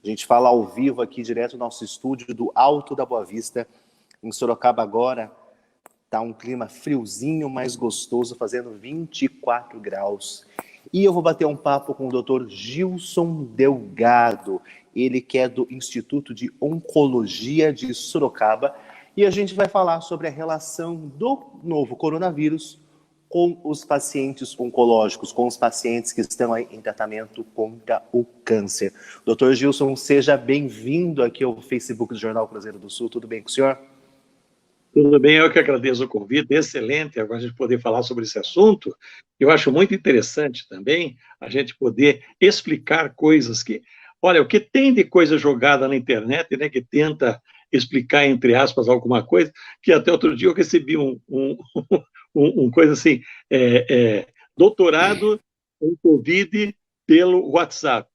A gente fala ao vivo aqui, direto do nosso estúdio do Alto da Boa Vista. Em Sorocaba agora tá um clima friozinho, mais gostoso, fazendo 24 graus. E eu vou bater um papo com o Dr. Gilson Delgado, ele que é do Instituto de Oncologia de Sorocaba, e a gente vai falar sobre a relação do novo coronavírus com os pacientes oncológicos, com os pacientes que estão aí em tratamento contra o câncer. Dr. Gilson, seja bem-vindo aqui ao Facebook do Jornal Cruzeiro do Sul. Tudo bem com o senhor? Tudo bem, eu que agradeço o convite, excelente agora a gente poder falar sobre esse assunto. Eu acho muito interessante também a gente poder explicar coisas que... Olha, o que tem de coisa jogada na internet, né, que tenta explicar, entre aspas, alguma coisa, que até outro dia eu recebi um coisa assim, doutorado em Covid pelo WhatsApp.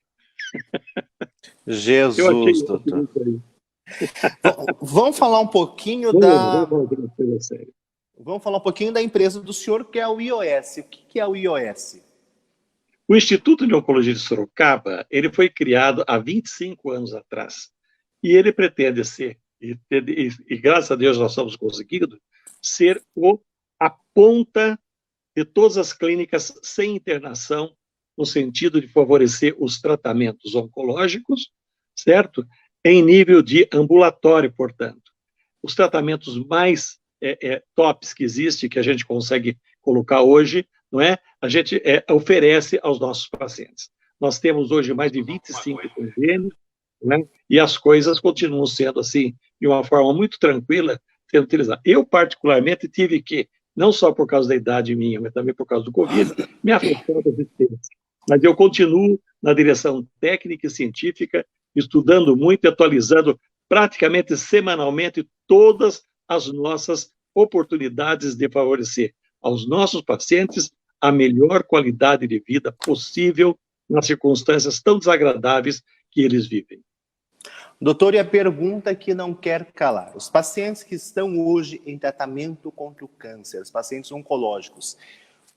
Jesus, doutor. Vamos falar um pouquinho Vamos falar um pouquinho da empresa do senhor, que é o IOS. O que é o IOS? O Instituto de Oncologia de Sorocaba, ele foi criado há 25 anos atrás. E ele pretende ser, e graças a Deus nós estamos conseguindo, ser a ponta de todas as clínicas sem internação, no sentido de favorecer os tratamentos oncológicos, certo? Em nível de ambulatório, portanto. Os tratamentos mais tops que existem, que a gente consegue colocar hoje, não é? A gente oferece aos nossos pacientes. Nós temos hoje mais de 25 convênios, né? E as coisas continuam sendo assim, de uma forma muito tranquila, sendo utilizadas. Eu, particularmente, tive que, não só por causa da idade minha, mas também por causa do Covid, me afastar das existências. Mas eu continuo na direção técnica e científica, estudando muito e atualizando praticamente semanalmente todas as nossas oportunidades de favorecer aos nossos pacientes a melhor qualidade de vida possível nas circunstâncias tão desagradáveis que eles vivem. Doutor, e a pergunta que não quer calar. Os pacientes que estão hoje em tratamento contra o câncer, os pacientes oncológicos,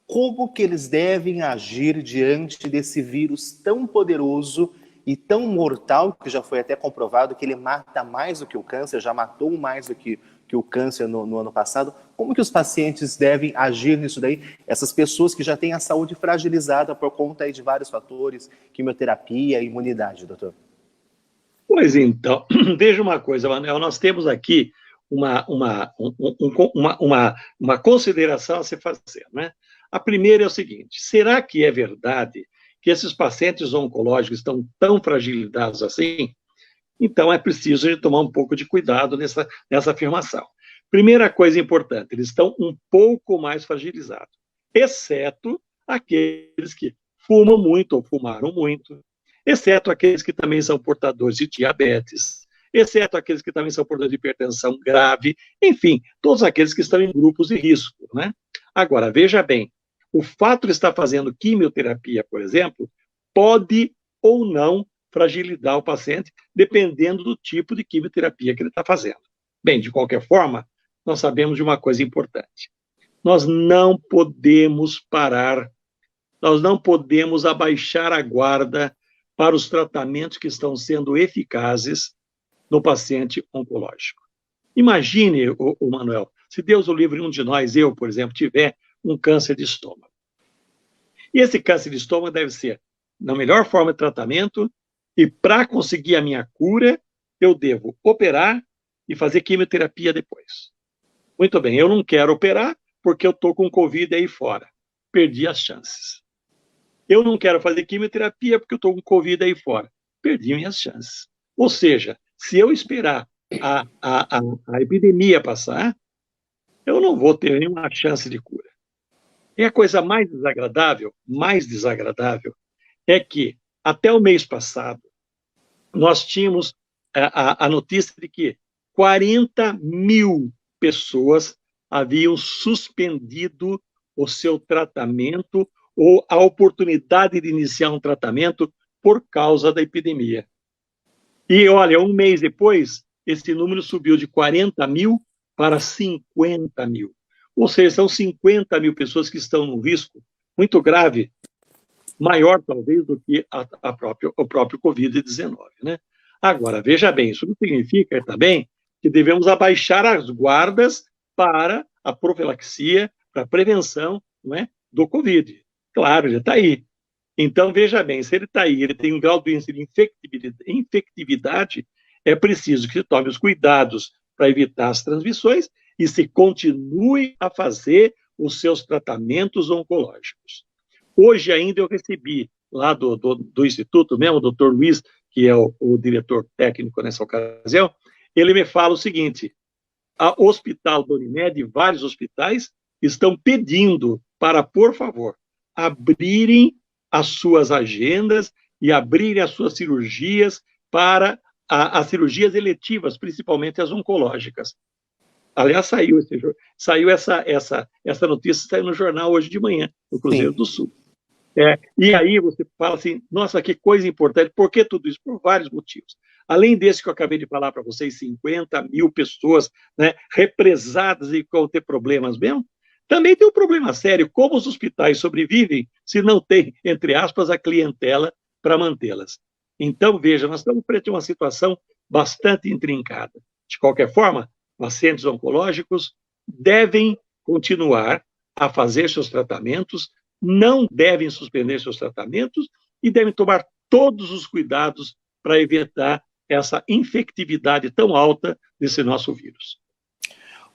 como que eles devem agir diante desse vírus tão poderoso e tão mortal, que já foi até comprovado que ele mata mais do que o câncer, já matou mais do que o câncer no ano passado? Como que os pacientes devem agir nisso daí? Essas pessoas que já têm a saúde fragilizada por conta aí de vários fatores, quimioterapia, imunidade, doutor? Pois então, veja uma coisa, Manuel, nós temos aqui uma consideração a se fazer, né? A primeira é o seguinte: será que é verdade que esses pacientes oncológicos estão tão fragilizados assim? Então, é preciso a gente tomar um pouco de cuidado nessa afirmação. Primeira coisa importante, eles estão um pouco mais fragilizados, exceto aqueles que fumam muito ou fumaram muito, exceto aqueles que também são portadores de diabetes, exceto aqueles que também são portadores de hipertensão grave, enfim, todos aqueles que estão em grupos de risco, né? Agora, veja bem, o fato de estar fazendo quimioterapia, por exemplo, pode ou não fragilizar o paciente, dependendo do tipo de quimioterapia que ele está fazendo. Bem, de qualquer forma, nós sabemos de uma coisa importante. Nós não podemos parar, nós não podemos abaixar a guarda para os tratamentos que estão sendo eficazes no paciente oncológico. Imagine, o Manuel, se Deus o livre um de nós, eu, por exemplo, tiver um câncer de estômago. E esse câncer de estômago deve ser na melhor forma de tratamento, e para conseguir a minha cura, eu devo operar e fazer quimioterapia depois. Muito bem, eu não quero operar porque eu estou com Covid aí fora. Perdi as chances. Eu não quero fazer quimioterapia porque eu estou com Covid aí fora. Perdi minhas chances. Ou seja, se eu esperar a epidemia passar, eu não vou ter nenhuma chance de cura. E a coisa mais desagradável é que, até o mês passado, nós tínhamos a notícia de que 40 mil pessoas haviam suspendido o seu tratamento ou a oportunidade de iniciar um tratamento por causa da epidemia. E, olha, um mês depois, esse número subiu de 40 mil para 50 mil. Ou seja, são 50 mil pessoas que estão num risco muito grave, maior talvez do que o próprio Covid-19, né? Agora, veja bem, isso não significa também que devemos abaixar as guardas para a profilaxia, para a prevenção, não é, do Covid. Claro, ele está aí. Então, veja bem, se ele está aí, ele tem um grau de infectividade, é preciso que se tome os cuidados para evitar as transmissões e se continue a fazer os seus tratamentos oncológicos. Hoje ainda eu recebi lá do Instituto mesmo, o doutor Luiz, que é o diretor técnico nessa ocasião, ele me fala o seguinte: o Hospital da Unimed e vários hospitais estão pedindo para, por favor, abrirem as suas agendas e abrirem as suas cirurgias para as cirurgias eletivas, principalmente as oncológicas. Aliás, saiu essa notícia, saiu no jornal hoje de manhã, no Cruzeiro do Sul. E aí você fala assim, nossa, que coisa importante. Por que tudo isso? Por vários motivos. Além desse que eu acabei de falar para vocês, 50 mil pessoas, né, represadas e vão ter problemas mesmo, também tem um problema sério, como os hospitais sobrevivem se não tem, entre aspas, a clientela para mantê-las. Então, veja, nós estamos frente a uma situação bastante intrincada. De qualquer forma, pacientes oncológicos devem continuar a fazer seus tratamentos, não devem suspender seus tratamentos e devem tomar todos os cuidados para evitar essa infectividade tão alta desse nosso vírus.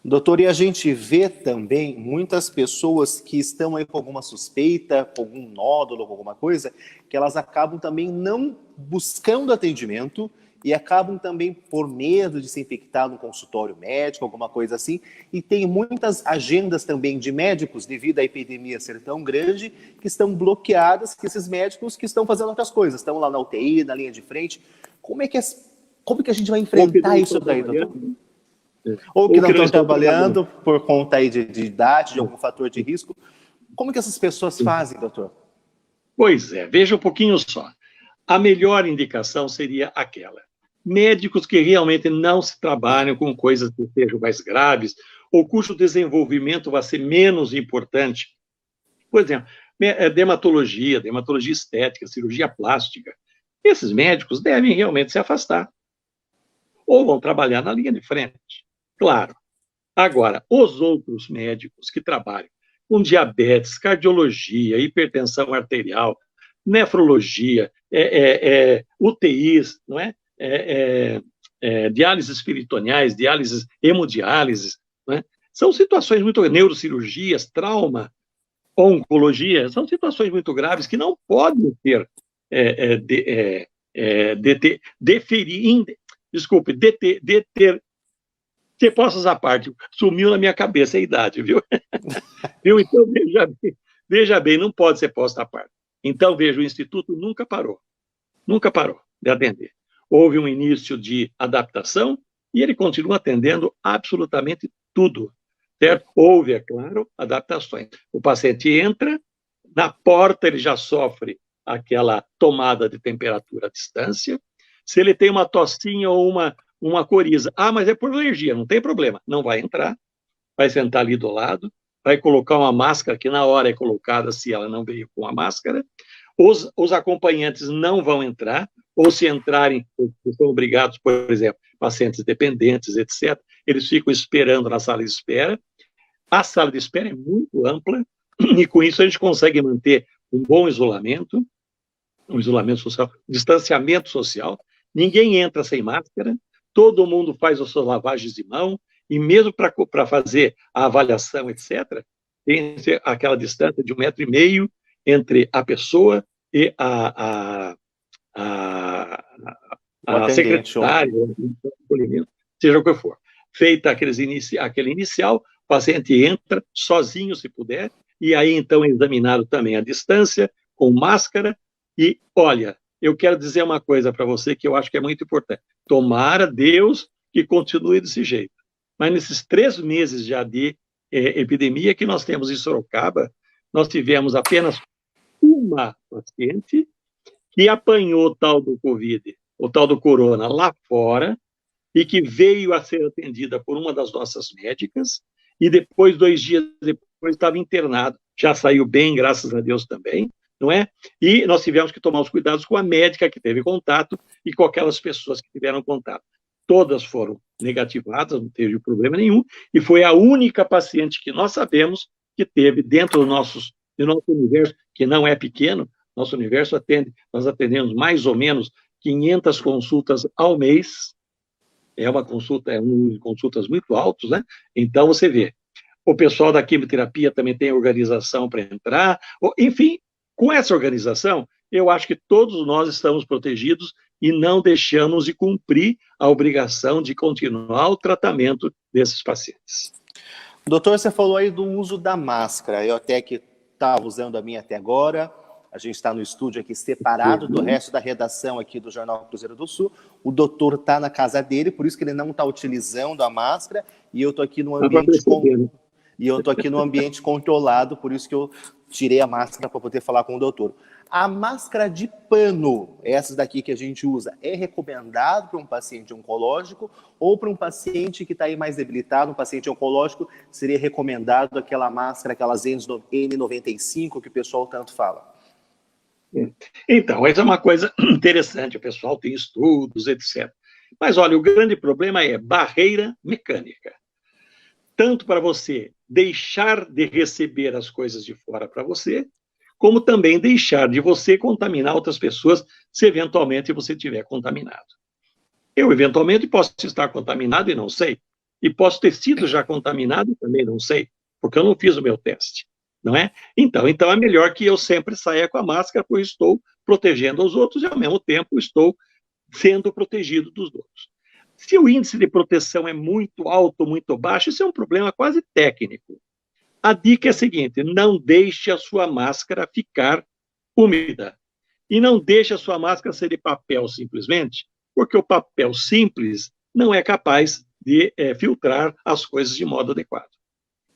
Doutor, e a gente vê também muitas pessoas que estão aí com alguma suspeita, com algum nódulo, com alguma coisa, que elas acabam também não buscando atendimento e acabam também por medo de se infectar no consultório médico, alguma coisa assim, e tem muitas agendas também de médicos, devido à epidemia ser tão grande, que estão bloqueadas, que esses médicos que estão fazendo outras coisas, estão lá na UTI, na linha de frente. Como que a gente vai enfrentar isso daí, doutor? Ou que não estão trabalhando por conta aí de idade, de algum fator de risco. Como que essas pessoas fazem, doutor? Pois é, veja um pouquinho só. A melhor indicação seria aquela. Médicos que realmente não se trabalham com coisas que sejam mais graves ou cujo desenvolvimento vai ser menos importante. Por exemplo, dermatologia estética, cirurgia plástica. Esses médicos devem realmente se afastar. Ou vão trabalhar na linha de frente. Claro. Agora, os outros médicos que trabalham com diabetes, cardiologia, hipertensão arterial, nefrologia, UTIs, não é? Diálises peritoneais, diálises, hemodiálises, não é? São situações muito... neurocirurgias, trauma, oncologia, são situações muito graves que não podem ter... Que possas à parte, sumiu na minha cabeça a idade, viu? Viu? Então, veja bem, não pode ser posta à parte. Então, veja, o Instituto nunca parou de atender. Houve um início de adaptação e ele continua atendendo absolutamente tudo, certo? Houve, é claro, adaptações. O paciente entra, na porta ele já sofre aquela tomada de temperatura à distância. Se ele tem uma tossinha ou uma coriza, mas é por alergia, não tem problema, não vai entrar, vai sentar ali do lado, vai colocar uma máscara que na hora é colocada se ela não veio com a máscara, os acompanhantes não vão entrar, ou se entrarem, são obrigados, por exemplo, pacientes dependentes, etc., eles ficam esperando na sala de espera. A sala de espera é muito ampla, e com isso a gente consegue manter um bom isolamento social, distanciamento social, ninguém entra sem máscara, todo mundo faz as suas lavagens de mão, e mesmo para fazer a avaliação, etc., tem aquela distância de 1,5 metro entre a pessoa e a secretária, seja o que for. Feita aquele inicial, o paciente entra sozinho, se puder, e aí então é examinado também a distância, com máscara, e olha, eu quero dizer uma coisa para você que eu acho que é muito importante. Tomara Deus que continue desse jeito. Mas nesses 3 meses já de epidemia que nós temos em Sorocaba, nós tivemos apenas uma paciente que apanhou o tal do Covid, o tal do corona, lá fora, e que veio a ser atendida por uma das nossas médicas, e depois, 2 dias depois, estava internado. Já saiu bem, graças a Deus também, não é? E nós tivemos que tomar os cuidados com a médica que teve contato e com aquelas pessoas que tiveram contato. Todas foram negativadas, não teve problema nenhum, e foi a única paciente que nós sabemos que teve dentro do nosso universo, que não é pequeno, nosso universo nós atendemos mais ou menos 500 consultas ao mês, é um número de consultas muito altos, né? Então, você vê, o pessoal da quimioterapia também tem organização para entrar, enfim, com essa organização, eu acho que todos nós estamos protegidos e não deixamos de cumprir a obrigação de continuar o tratamento desses pacientes. Doutor, você falou aí do uso da máscara, eu até que estava usando a minha até agora. A gente está no estúdio aqui separado do resto da redação aqui do Jornal Cruzeiro do Sul. O doutor está na casa dele, por isso que ele não está utilizando a máscara, e eu estou aqui no ambiente controlado, por isso que eu tirei a máscara para poder falar com o doutor. A máscara de pano, essas daqui que a gente usa, é recomendado para um paciente oncológico ou para um paciente que está aí mais debilitado, um paciente oncológico, seria recomendado aquela máscara, aquelas N95 que o pessoal tanto fala? Então, essa é uma coisa interessante, o pessoal tem estudos, etc. Mas, olha, o grande problema é barreira mecânica. Tanto para você deixar de receber as coisas de fora para você, como também deixar de você contaminar outras pessoas, se eventualmente você estiver contaminado. Eu, eventualmente, posso estar contaminado e não sei. E posso ter sido já contaminado e também não sei, porque eu não fiz o meu teste. Não é? Então é melhor que eu sempre saia com a máscara, porque estou protegendo os outros e, ao mesmo tempo, estou sendo protegido dos outros. Se o índice de proteção é muito alto, muito baixo, isso é um problema quase técnico. A dica é a seguinte: não deixe a sua máscara ficar úmida. E não deixe a sua máscara ser de papel, simplesmente, porque o papel simples não é capaz de filtrar as coisas de modo adequado.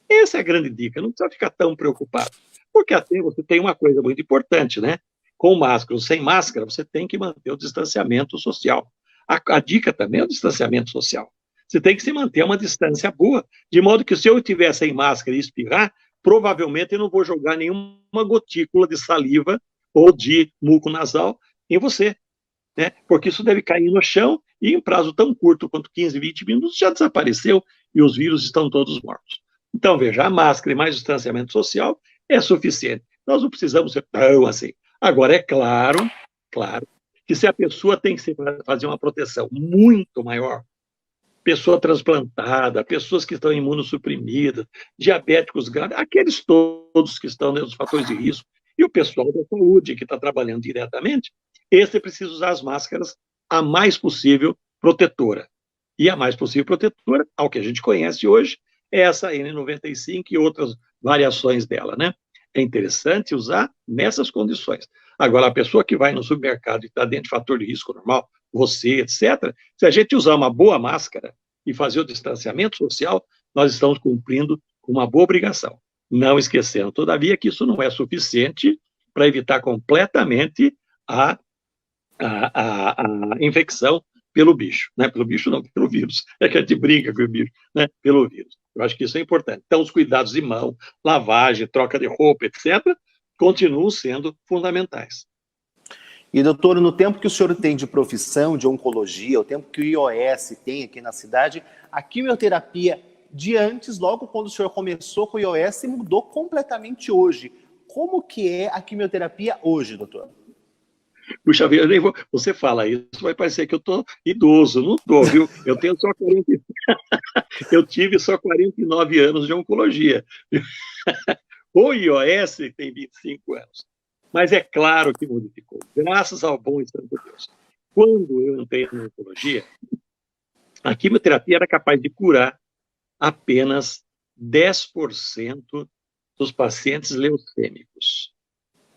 Essa é a grande dica, não precisa ficar tão preocupado. Porque até você tem uma coisa muito importante, né? Com máscara ou sem máscara, você tem que manter o distanciamento social. A dica também é o distanciamento social. Você tem que se manter uma distância boa, de modo que se eu estiver sem máscara e espirrar, provavelmente eu não vou jogar nenhuma gotícula de saliva ou de muco nasal em você, né? Porque isso deve cair no chão e em prazo tão curto quanto 15, 20 minutos já desapareceu e os vírus estão todos mortos. Então, veja, a máscara e mais distanciamento social é suficiente. Nós não precisamos ser tão assim. Agora, é claro, que se a pessoa tem que fazer uma proteção muito maior, pessoa transplantada, pessoas que estão imunossuprimidas, diabéticos graves, aqueles todos que estão nos fatores de risco, e o pessoal da saúde que está trabalhando diretamente, esse precisa usar as máscaras a mais possível protetora. E a mais possível protetora, ao que a gente conhece hoje, é essa N95 e outras variações dela, né? É interessante usar nessas condições. Agora, a pessoa que vai no supermercado e está dentro de fator de risco normal, você, etc., se a gente usar uma boa máscara e fazer o distanciamento social, nós estamos cumprindo uma boa obrigação. Não esquecendo, todavia, que isso não é suficiente para evitar completamente a infecção pelo bicho, né? Pelo bicho não, pelo vírus. É que a gente brinca com o bicho, né? Pelo vírus. Eu acho que isso é importante. Então, os cuidados de mão, lavagem, troca de roupa, etc., continuam sendo fundamentais. E, doutor, no tempo que o senhor tem de profissão, de oncologia, o tempo que o IOS tem aqui na cidade, a quimioterapia de antes, logo quando o senhor começou com o IOS, mudou completamente hoje. Como que é a quimioterapia hoje, doutor? Puxa vida, você fala isso, vai parecer que eu estou idoso, não estou, viu? Eu tenho só 40... eu tive só 49 anos de oncologia. O IOS tem 25 anos. Mas é claro que modificou, graças ao bom e santo Deus. Quando eu entrei na oncologia, a quimioterapia era capaz de curar apenas 10% dos pacientes leucêmicos.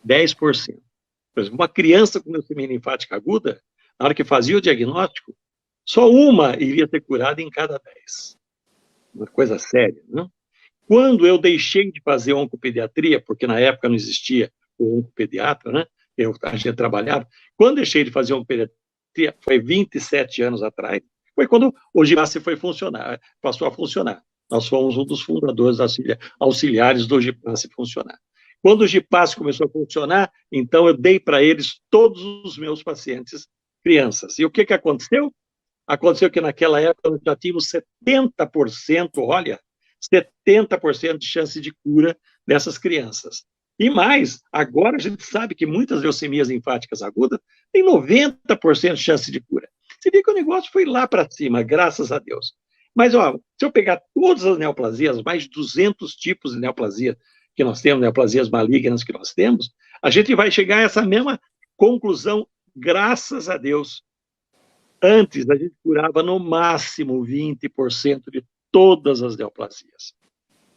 10%. Por exemplo, uma criança com leucemia linfática aguda, na hora que fazia o diagnóstico, só uma iria ser curada em cada 10. Uma coisa séria, não? Quando eu deixei de fazer oncopediatria, porque na época não existia o oncopediatra, né? A gente trabalhava. Quando deixei de fazer oncopediatria, foi 27 anos atrás, foi quando o GIPASSE passou a funcionar. Nós fomos um dos fundadores auxiliares do GIPASSE funcionar. Quando o GIPAS começou a funcionar, então eu dei para eles todos os meus pacientes crianças. E o que aconteceu? Aconteceu que naquela época nós já tínhamos 70%, olha, 70% de chance de cura dessas crianças. E mais, agora a gente sabe que muitas leucemias linfáticas agudas têm 90% de chance de cura. Você vê que o negócio foi lá para cima, graças a Deus. Mas, ó, se eu pegar todas as neoplasias, mais de 200 tipos de neoplasia que nós temos, neoplasias malignas que nós temos, a gente vai chegar a essa mesma conclusão, graças a Deus. Antes, a gente curava no máximo 20% de todas as neoplasias.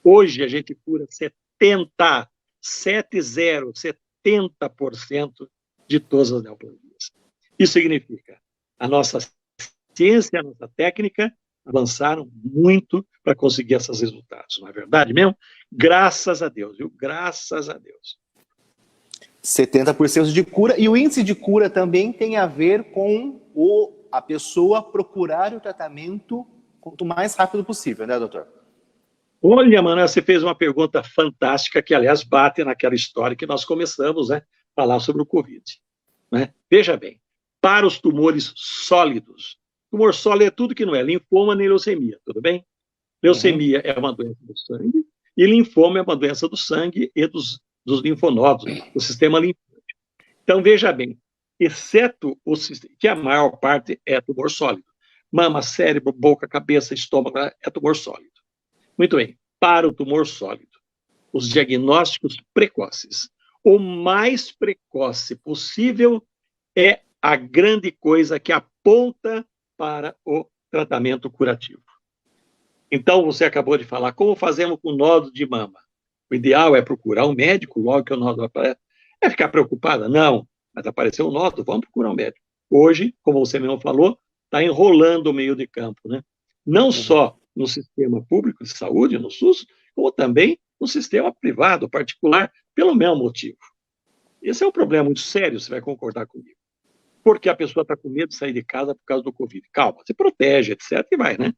Hoje, a gente cura 70% de todas as neoplasias. Isso significa a nossa ciência, a nossa técnica avançaram muito para conseguir esses resultados. Não é verdade mesmo? Graças a Deus, viu? Graças a Deus. 70% de cura. E o índice de cura também tem a ver com a pessoa procurar o tratamento quanto mais rápido possível, né, doutor? Olha, Manuel, você fez uma pergunta fantástica, que, aliás, bate naquela história que nós começamos, né, a falar sobre o Covid. Né? Veja bem, para os tumores sólidos, tumor sólido é tudo que não é linfoma nem leucemia, tudo bem? Leucemia é uma doença do sangue, e linfoma é uma doença do sangue e dos linfonodos, do sistema linfático. Então, veja bem, exceto que a maior parte é tumor sólido. Mama, cérebro, boca, cabeça, estômago, é tumor sólido. Muito bem, para o tumor sólido, os diagnósticos precoces. O mais precoce possível é a grande coisa que aponta para o tratamento curativo. Então, você acabou de falar, como fazemos com o nódulo de mama? O ideal é procurar um médico logo que o nódulo aparece. É ficar preocupada? Não, mas apareceu um nódulo, vamos procurar um médico. Hoje, como você mesmo falou, está enrolando o meio de campo, né? Não só no sistema público de saúde, no SUS, como também no sistema privado, particular, pelo mesmo motivo. Esse é um problema muito sério, você vai concordar comigo. Porque a pessoa está com medo de sair de casa por causa do Covid. Calma, se protege, etc, e vai, né?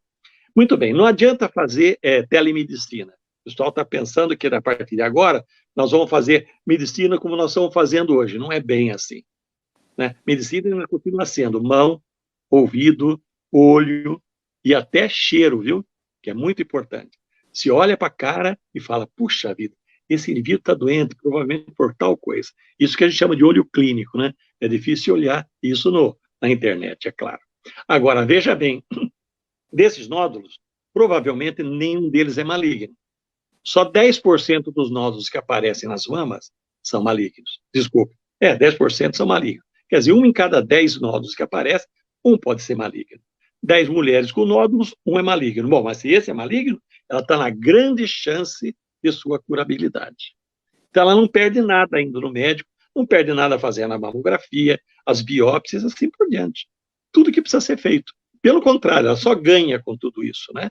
Muito bem, não adianta fazer telemedicina. O pessoal está pensando que, a partir de agora, nós vamos fazer medicina como nós estamos fazendo hoje. Não é bem assim. Né? Medicina continua sendo mão, ouvido, olho e até cheiro, viu? Que é muito importante. Se olha para a cara e fala, puxa vida, esse indivíduo está doente, provavelmente por tal coisa. Isso que a gente chama de olho clínico, né? É difícil olhar isso na internet, é claro. Agora, veja bem, desses nódulos, provavelmente nenhum deles é maligno. Só 10% dos nódulos que aparecem nas mamas são malignos. Desculpe, 10% são malignos. Quer dizer, 1 em cada 10 nódulos que aparecem, um pode ser maligno. 10 mulheres com nódulos, um é maligno. Bom, mas se esse é maligno, ela está na grande chance de sua curabilidade. Então, ela não perde nada indo no médico, não perde nada fazendo a mamografia, as biópsias, assim por diante. Tudo que precisa ser feito. Pelo contrário, ela só ganha com tudo isso, né?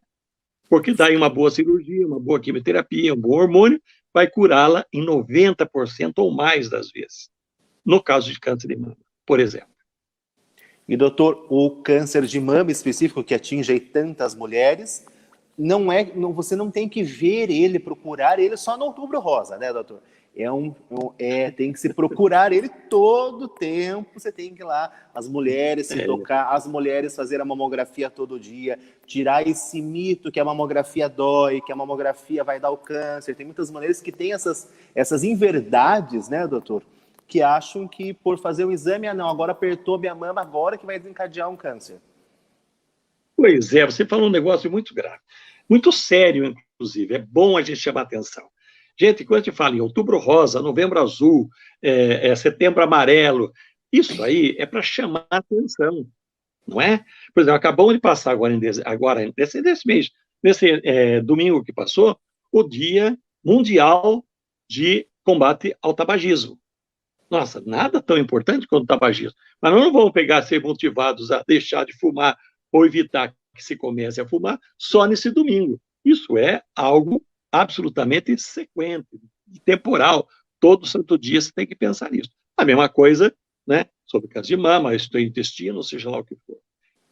Porque daí uma boa cirurgia, uma boa quimioterapia, um bom hormônio, vai curá-la em 90% ou mais das vezes. No caso de câncer de mama, por exemplo. E, doutor, o câncer de mama específico que atinge aí tantas mulheres, você não tem que ver ele, procurar ele só no Outubro Rosa, né, doutor? Tem que se procurar ele todo tempo, você tem que ir lá, as mulheres se tocar, as mulheres fazer a mamografia todo dia, tirar esse mito que a mamografia dói, que a mamografia vai dar o câncer. Tem muitas mulheres que têm essas inverdades, né, doutor? Que acham que por fazer o exame, agora apertou minha mama, agora que vai desencadear um câncer. Pois é, você falou um negócio muito grave, muito sério, inclusive. É bom a gente chamar atenção. Gente, quando a gente fala em Outubro Rosa, Novembro Azul, Setembro Amarelo, isso aí é para chamar atenção, não é? Por exemplo, acabamos de passar nesse mês, nesse domingo que passou, o Dia Mundial de Combate ao Tabagismo. Nossa, nada tão importante quanto o tabagismo. Mas nós não vamos ser motivados a deixar de fumar ou evitar que se comece a fumar só nesse domingo. Isso é algo absolutamente sequente, temporal. Todo santo dia você tem que pensar nisso. A mesma coisa, né, sobre câncer de mama, intestino, seja lá o que for.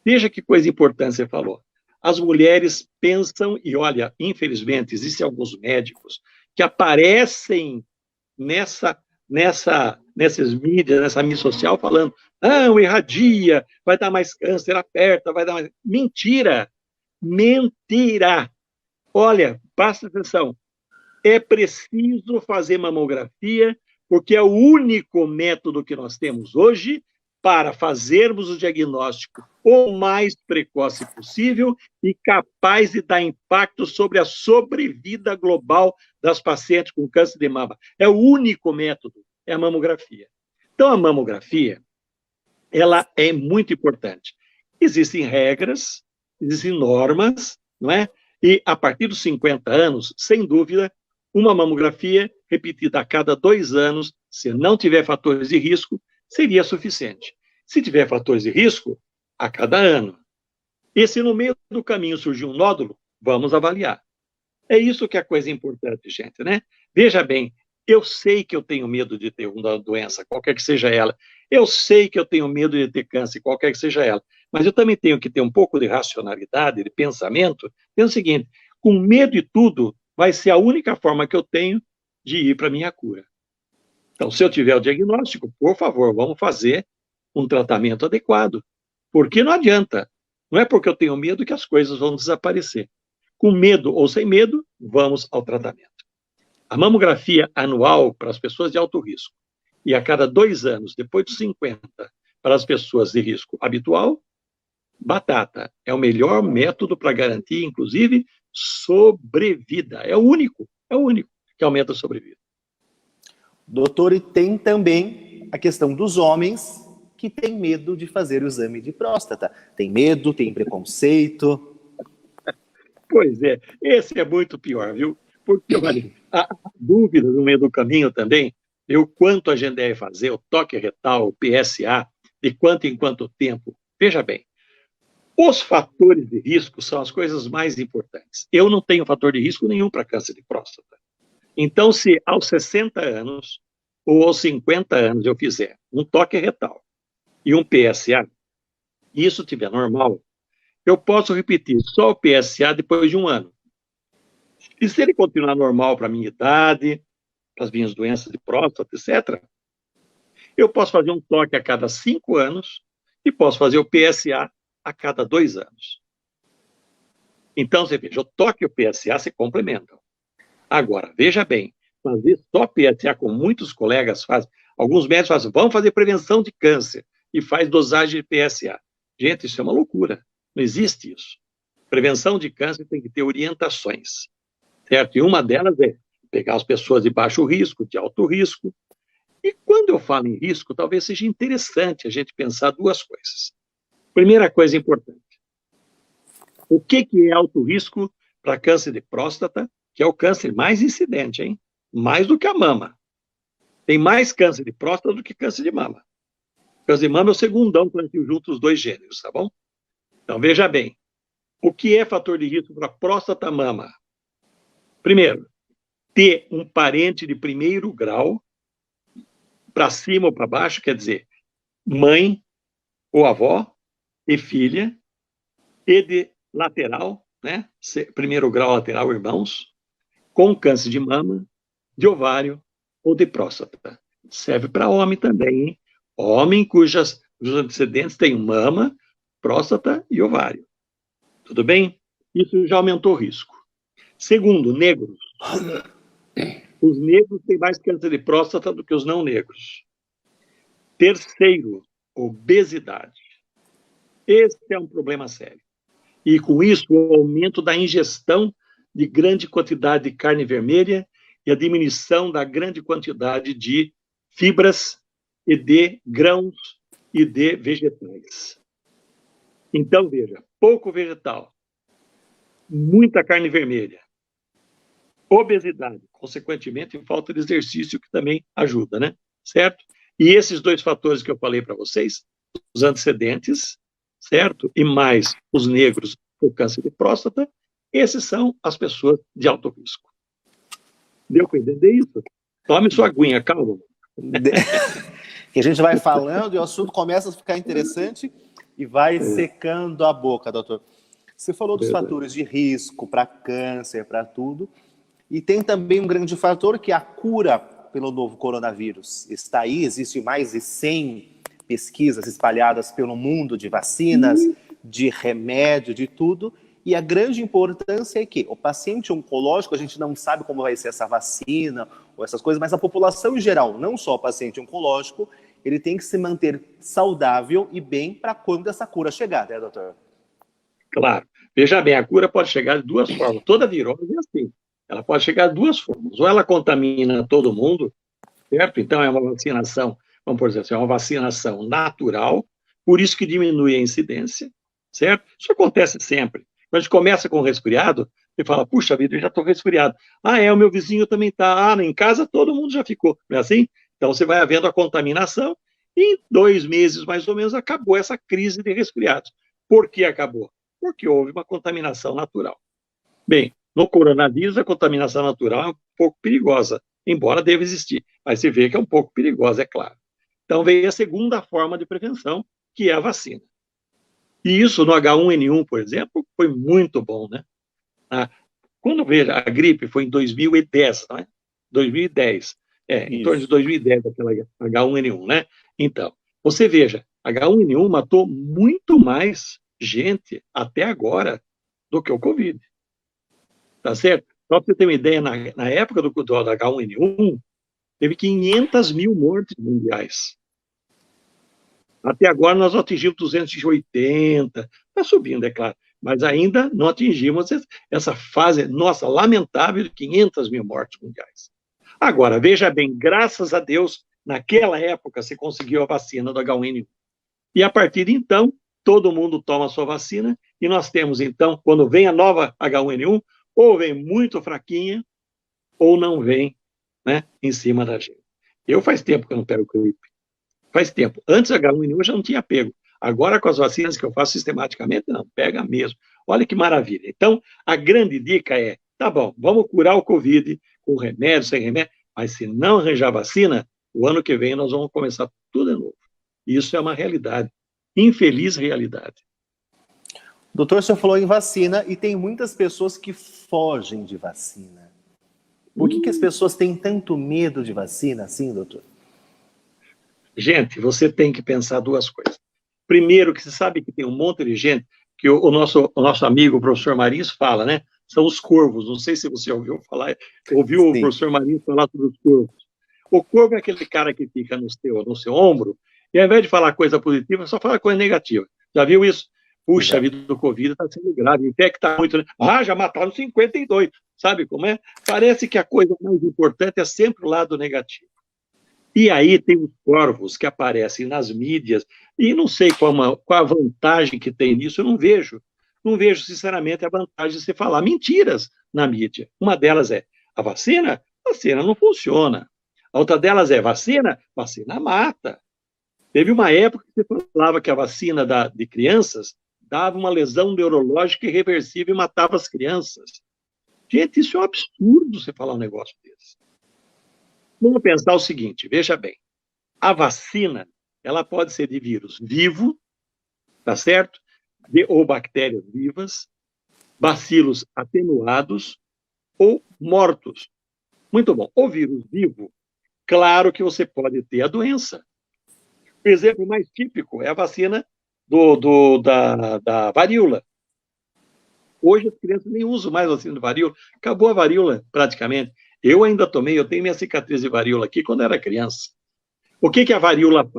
Veja que coisa importante você falou. As mulheres pensam, e olha, infelizmente, existem alguns médicos que aparecem nessas mídias, nessa mídia social, falando, irradia, vai dar mais câncer, aperta, vai dar mais... Mentira! Mentira! Olha, presta atenção, é preciso fazer mamografia, porque é o único método que nós temos hoje para fazermos o diagnóstico o mais precoce possível e capaz de dar impacto sobre a sobrevida global das pacientes com câncer de mama. É o único método, é a mamografia. Então, a mamografia, ela é muito importante. Existem regras, existem normas, não é? E a partir dos 50 anos, sem dúvida, uma mamografia repetida a cada 2 anos, se não tiver fatores de risco, seria suficiente. Se tiver fatores de risco, a cada ano. E se no meio do caminho surgir um nódulo, vamos avaliar. É isso que é a coisa importante, gente, né? Veja bem, eu sei que eu tenho medo de ter uma doença, qualquer que seja ela. Eu sei que eu tenho medo de ter câncer, qualquer que seja ela. Mas eu também tenho que ter um pouco de racionalidade, de pensamento. É o seguinte, com medo de tudo, vai ser a única forma que eu tenho de ir para a minha cura. Então, se eu tiver o diagnóstico, por favor, vamos fazer um tratamento adequado. Porque não adianta. Não é porque eu tenho medo que as coisas vão desaparecer. Com medo ou sem medo, vamos ao tratamento. A mamografia anual para as pessoas de alto risco e a cada 2 anos, depois dos 50, para as pessoas de risco habitual, batata. É o melhor método para garantir, inclusive, sobrevida. É o único que aumenta a sobrevida. Doutor, e tem também a questão dos homens que têm medo de fazer o exame de próstata. Tem medo, tem preconceito. Pois é, esse é muito pior, viu? Porque, olha, a dúvida no meio do caminho também, o quanto a gente deve fazer, o toque retal, o PSA, de quanto em quanto tempo. Veja bem, os fatores de risco são as coisas mais importantes. Eu não tenho fator de risco nenhum para câncer de próstata. Então, se aos 60 anos ou aos 50 anos eu fizer um toque retal e um PSA, e isso estiver normal, eu posso repetir só o PSA depois de 1 ano. E se ele continuar normal para a minha idade, para as minhas doenças de próstata, etc., eu posso fazer um toque a cada 5 anos e posso fazer o PSA a cada 2 anos. Então, você veja, o toque e o PSA se complementam. Agora, veja bem, fazer só PSA, como muitos colegas fazem, alguns médicos fazem, vamos fazer prevenção de câncer e faz dosagem de PSA. Gente, isso é uma loucura. Não existe isso. Prevenção de câncer tem que ter orientações, certo? E uma delas é pegar as pessoas de baixo risco, de alto risco. E quando eu falo em risco, talvez seja interessante a gente pensar 2 coisas. Primeira coisa importante. O que é alto risco para câncer de próstata, que é o câncer mais incidente, hein? Mais do que a mama. Tem mais câncer de próstata do que câncer de mama. Câncer de mama é o segundão quando eu junto os 2 gêneros, tá bom? Então, veja bem, o que é fator de risco para próstata mama? Primeiro, ter um parente de primeiro grau, para cima ou para baixo, quer dizer, mãe ou avó e filha, e de lateral, né? Primeiro grau lateral, irmãos, com câncer de mama, de ovário ou de próstata. Serve para homem também, hein? Homem cujos antecedentes têm mama, próstata e ovário. Tudo bem? Isso já aumentou o risco. Segundo, negros. Os negros têm mais câncer de próstata do que os não negros. Terceiro, obesidade. Esse é um problema sério. E com isso, o aumento da ingestão de grande quantidade de carne vermelha e a diminuição da grande quantidade de fibras e de grãos e de vegetais. Então, veja, pouco vegetal, muita carne vermelha, obesidade, consequentemente, falta de exercício, que também ajuda, né? Certo? E esses 2 fatores que eu falei para vocês, os antecedentes, certo? E mais os negros com câncer de próstata, esses são as pessoas de alto risco. Deu para entender isso? Tome sua aguinha, calma. Que a gente vai falando e o assunto começa a ficar interessante e vai secando a boca, doutor. Você falou dos fatores de risco para câncer, para tudo, e tem também um grande fator que é a cura pelo novo coronavírus está aí, existem mais de 100 pesquisas espalhadas pelo mundo de vacinas, de remédio, de tudo, e a grande importância é que o paciente oncológico, a gente não sabe como vai ser essa vacina ou essas coisas, mas a população em geral, não só o paciente oncológico, ele tem que se manter saudável e bem para quando essa cura chegar, né, doutor? Claro. Veja bem, a cura pode chegar de duas formas. Toda virose é assim. Ela pode chegar de duas formas. Ou ela contamina todo mundo, certo? Então é uma vacinação, vamos por dizer assim, é uma vacinação natural, por isso que diminui a incidência, certo? Isso acontece sempre. Quando a gente começa com um resfriado, você fala, puxa vida, eu já estou resfriado. Ah, o meu vizinho também está. Ah, em casa todo mundo já ficou. Não é assim? Então você vai havendo a contaminação e em 2 meses, mais ou menos, acabou essa crise de resfriados. Por que acabou? Porque houve uma contaminação natural. Bem, no coronavírus, a contaminação natural é um pouco perigosa, embora deva existir, mas se vê que é um pouco perigosa, é claro. Então, veio a segunda forma de prevenção, que é a vacina. E isso no H1N1, por exemplo, foi muito bom, né? Quando veja, a gripe foi em 2010, não é? 2010. Em torno de 2010, aquela H1N1, né? Então, você veja, H1N1 matou muito mais gente até agora do que o Covid. Tá certo? Só para você ter uma ideia, na época do H1N1, teve 500 mil mortes mundiais. Até agora nós atingimos 280, está subindo, é claro, mas ainda não atingimos essa fase, nossa, lamentável, de 500 mil mortes mundiais. Agora, veja bem, graças a Deus, naquela época se conseguiu a vacina do H1N1. E a partir de então, todo mundo toma a sua vacina, e nós temos então, quando vem a nova H1N1, ou vem muito fraquinha, ou não vem, né, em cima da gente. Eu faz tempo que eu não pego gripe. Faz tempo. Antes da H1N1 eu já não tinha pego. Agora, com as vacinas que eu faço sistematicamente, não, pega mesmo. Olha que maravilha. Então, a grande dica é, tá bom, vamos curar o Covid com remédio, sem remédio, mas se não arranjar vacina, o ano que vem nós vamos começar tudo de novo. Isso é uma realidade. Infeliz realidade. Doutor, o senhor falou em vacina e tem muitas pessoas que fogem de vacina. Por que as pessoas têm tanto medo de vacina assim, doutor? Gente, você tem que pensar duas coisas. Primeiro, que você sabe que tem um monte de gente, que o nosso amigo, o professor Marins, fala, né? São os corvos. Não sei se você ouviu o professor Marins falar sobre os corvos. O corvo é aquele cara que fica no seu ombro, e ao invés de falar coisa positiva, só fala coisa negativa. Já viu isso? Puxa, a vida do Covid está sendo grave, infecta muito, né? Ah, já mataram 52. Sabe como é? Parece que a coisa mais importante é sempre o lado negativo. E aí tem os corvos que aparecem nas mídias, e não sei qual a vantagem que tem nisso, eu não vejo. Não vejo, sinceramente, a vantagem de você falar mentiras na mídia. Uma delas é, a vacina não funciona. A outra delas é, vacina mata. Teve uma época que você falava que a vacina de crianças dava uma lesão neurológica irreversível e matava as crianças. Gente, isso é um absurdo você falar um negócio desse. Vamos pensar o seguinte, veja bem, a vacina, ela pode ser de vírus vivo, tá certo? Ou bactérias vivas, bacilos atenuados ou mortos. Muito bom. O vírus vivo, claro que você pode ter a doença. O exemplo mais típico é a vacina da varíola. Hoje as crianças nem usam mais vacina de varíola. Acabou a varíola, praticamente. Eu ainda tomei, eu tenho minha cicatriz de varíola aqui quando era criança. O que a varíola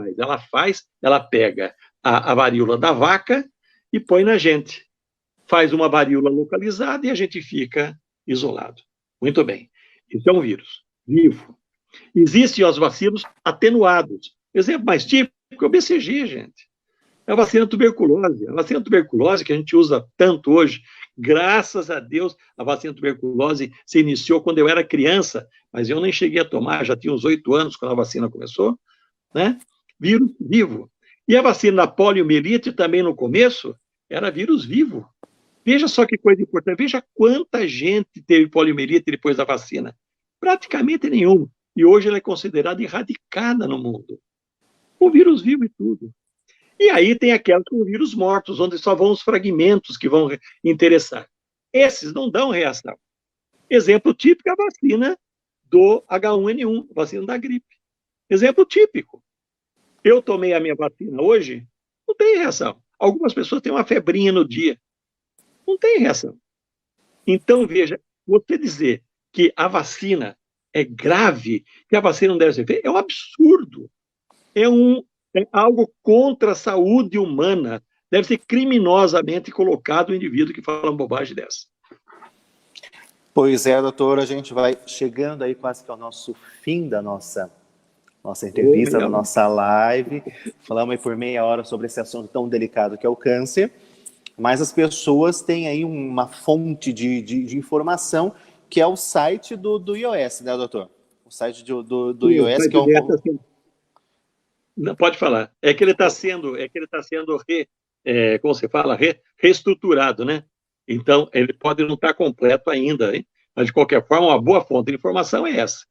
faz? Ela pega a varíola da vaca e põe na gente. Faz uma varíola localizada e a gente fica isolado. Muito bem. Isso é um vírus vivo. Existem os vacilos atenuados. Exemplo mais típico é o BCG, gente. É a vacina tuberculose. A vacina tuberculose que a gente usa tanto hoje, graças a Deus, a vacina tuberculose se iniciou quando eu era criança, mas eu nem cheguei a tomar, já tinha uns 8 anos quando a vacina começou, né? Vírus vivo. E a vacina da poliomielite também no começo era vírus vivo. Veja só que coisa importante, veja quanta gente teve poliomielite depois da vacina. Praticamente nenhuma. E hoje ela é considerada erradicada no mundo. O vírus vivo e tudo. E aí tem aquelas com vírus mortos, onde só vão os fragmentos que vão interessar. Esses não dão reação. Exemplo típico é a vacina do H1N1, vacina da gripe. Exemplo típico. Eu tomei a minha vacina hoje, não tem reação. Algumas pessoas têm uma febrinha no dia, não tem reação. Então, veja, você dizer que a vacina é grave, que a vacina não deve ser feita, é um absurdo. É algo contra a saúde humana. Deve ser criminosamente colocado o indivíduo que fala uma bobagem dessa. Pois é, doutor, a gente vai chegando aí quase que ao nosso fim da nossa entrevista, da nossa live. Falamos aí por meia hora sobre esse assunto tão delicado que é o câncer, mas as pessoas têm aí uma fonte de informação que é o site do iOS, né, doutor? O site do iOS, que é um... Não, pode falar. É que ele está sendo, como você fala, reestruturado, né? Então, ele pode não estar completo ainda, hein? Mas, de qualquer forma, uma boa fonte de informação é essa.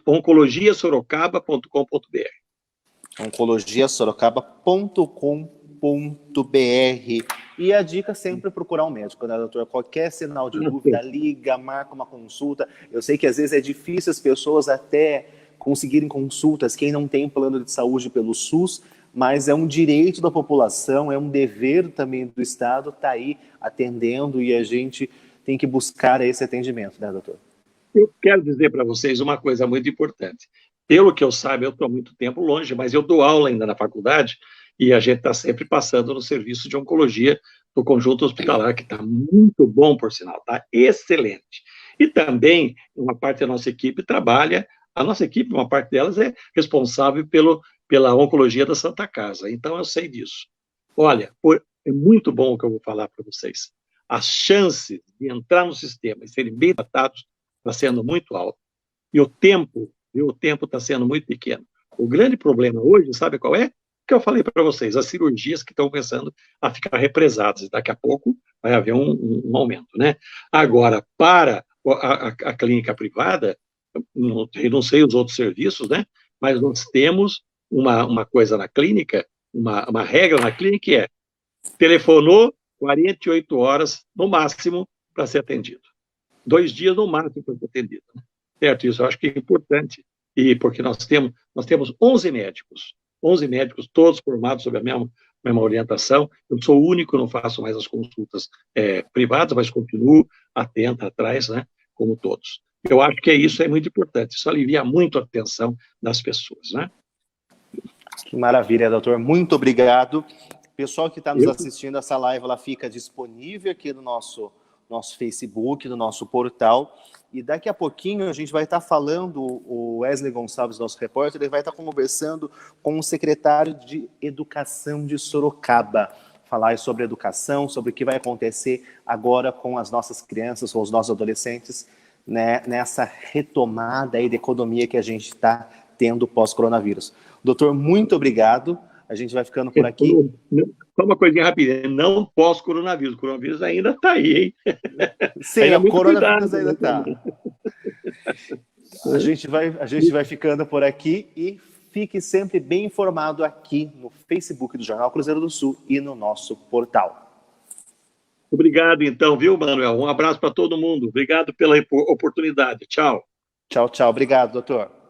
oncologiasorocaba.com.br. oncologiasorocaba.com.br. E a dica sempre é procurar um médico, né, doutor? Qualquer sinal de dúvida, liga, marca uma consulta. Eu sei que às vezes é difícil as pessoas até conseguirem consultas, quem não tem plano de saúde pelo SUS, mas é um direito da população, é um dever também do Estado estar aí atendendo e a gente tem que buscar esse atendimento, né, doutor? Eu quero dizer para vocês uma coisa muito importante. Pelo que eu saiba, eu estou há muito tempo longe, mas eu dou aula ainda na faculdade e a gente está sempre passando no serviço de oncologia do conjunto hospitalar, que está muito bom, por sinal, está excelente. E também, uma parte da nossa equipe trabalha, a nossa equipe, uma parte delas é responsável pela oncologia da Santa Casa, então eu sei disso. Olha, é muito bom o que eu vou falar para vocês. As chances de entrar no sistema e serem bem tratados está sendo muito alto. E o tempo está sendo muito pequeno. O grande problema hoje, sabe qual é? Que eu falei para vocês, as cirurgias que estão começando a ficar represadas. Daqui a pouco vai haver um aumento, né? Agora, para a clínica privada, eu não sei os outros serviços, né? Mas nós temos uma coisa na clínica, uma regra na clínica que é telefonou 48 horas, no máximo, para ser atendido. 2 dias, no máximo, para ser atendido. Né? Certo? Isso eu acho que é importante. E porque nós temos 11 médicos, todos formados sob a mesma orientação. Eu sou o único que não faço mais as consultas privadas, mas continuo atento atrás, né? Como todos. Eu acho que isso é muito importante. Isso alivia muito a atenção das pessoas, né? Que maravilha, doutor. Muito obrigado. Pessoal que está nos assistindo, essa live ela fica disponível aqui no nosso Facebook, no nosso portal. E daqui a pouquinho a gente vai estar falando, o Wesley Gonçalves, nosso repórter, ele vai estar conversando com o secretário de Educação de Sorocaba. Falar sobre educação, sobre o que vai acontecer agora com as nossas crianças, com os nossos adolescentes, né, nessa retomada aí da economia que a gente está tendo pós-coronavírus. Doutor, muito obrigado. A gente vai ficando por aqui. Só uma coisinha rapidinha, não pós-coronavírus. O coronavírus ainda está aí, hein? Sim, o coronavírus ainda está. A gente vai ficando por aqui e fique sempre bem informado aqui no Facebook do Jornal Cruzeiro do Sul e no nosso portal. Obrigado, então, viu, Manuel? Um abraço para todo mundo. Obrigado pela oportunidade. Tchau. Tchau, tchau. Obrigado, doutor.